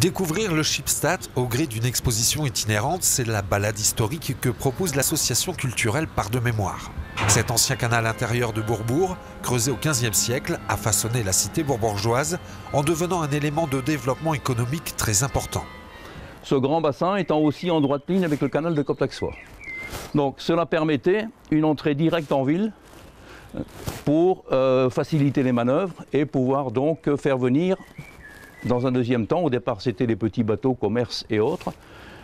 Découvrir le Schipstadt au gré d'une exposition itinérante, c'est la balade historique que propose l'association culturelle Part de Mémoire. Cet ancien canal intérieur de Bourbourg, creusé au XVe siècle, a façonné la cité bourbourgeoise en devenant un élément de développement économique très important. Ce grand bassin étant aussi en droite ligne avec le canal de Coptaxois. Donc cela permettait une entrée directe en ville pour faciliter les manœuvres et pouvoir donc faire venir, dans un deuxième temps, au départ c'était les petits bateaux, commerce et autres,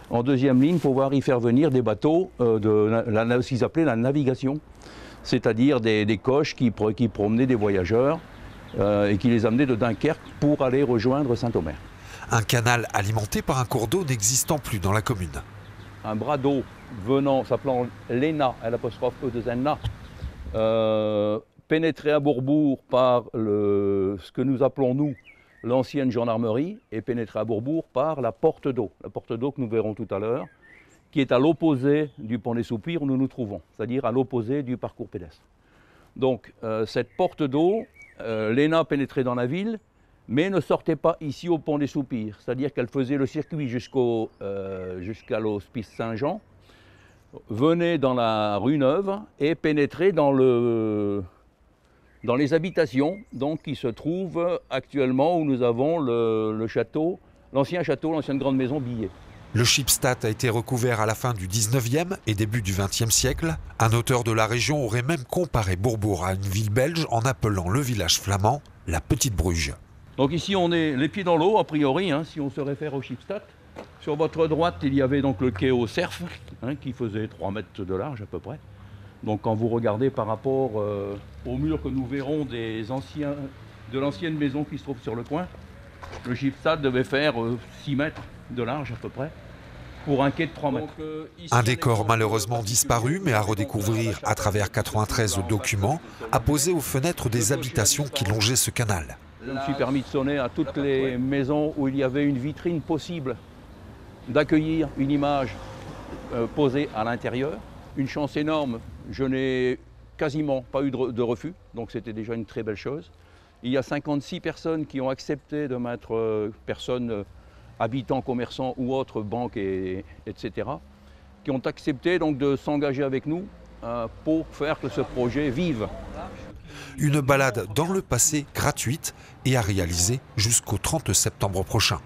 en deuxième ligne pouvoir y faire venir des bateaux de ce qu'ils appelaient la navigation, c'est-à-dire des coches qui promenaient des voyageurs et qui les amenaient de Dunkerque pour aller rejoindre Saint-Omer. Un canal alimenté par un cours d'eau n'existant plus dans la commune. Un bras d'eau venant, s'appelant l'ENA, L'2NA, pénétré à Bourbourg par ce que nous appelons nous l'ancienne gendarmerie et pénétré à Bourbourg par la porte d'eau que nous verrons tout à l'heure, qui est à l'opposé du pont des Soupirs où nous nous trouvons, c'est-à-dire à l'opposé du parcours pédestre. Donc cette porte d'eau, l'ENA pénétrait dans la ville, mais ne sortait pas ici au pont des Soupirs, c'est-à-dire qu'elle faisait le circuit jusqu'à l'hospice Saint-Jean, venait dans la rue Neuve et pénétrait dans les habitations donc, qui se trouvent actuellement où nous avons le château, l'ancienne grande maison Billet. Le Schipstadt a été recouvert à la fin du 19e et début du 20e siècle. Un auteur de la région aurait même comparé Bourbourg à une ville belge en appelant le village flamand la Petite Bruges. Donc ici on est les pieds dans l'eau a priori, si on se réfère au Schipstadt. Sur votre droite il y avait donc le quai au Cerf qui faisait 3 mètres de large à peu près. Donc quand vous regardez par rapport au mur que nous verrons de l'ancienne maison qui se trouve sur le coin, le Schipstadt devait faire 6 mètres de large à peu près, pour un quai de 3 mètres. Un décor malheureusement disparu, mais à redécouvrir à travers 93 documents, apposés aux fenêtres des habitations qui longeaient ce canal. Je me suis permis de sonner à toutes les maisons où il y avait une vitrine possible d'accueillir une image posée à l'intérieur. Une chance énorme, je n'ai quasiment pas eu de refus, donc c'était déjà une très belle chose. Il y a 56 personnes qui ont accepté de mettre personnes, habitants, commerçants ou autres, banques, etc., qui ont accepté donc de s'engager avec nous pour faire que ce projet vive. Une balade dans le passé gratuite et à réaliser jusqu'au 30 septembre prochain.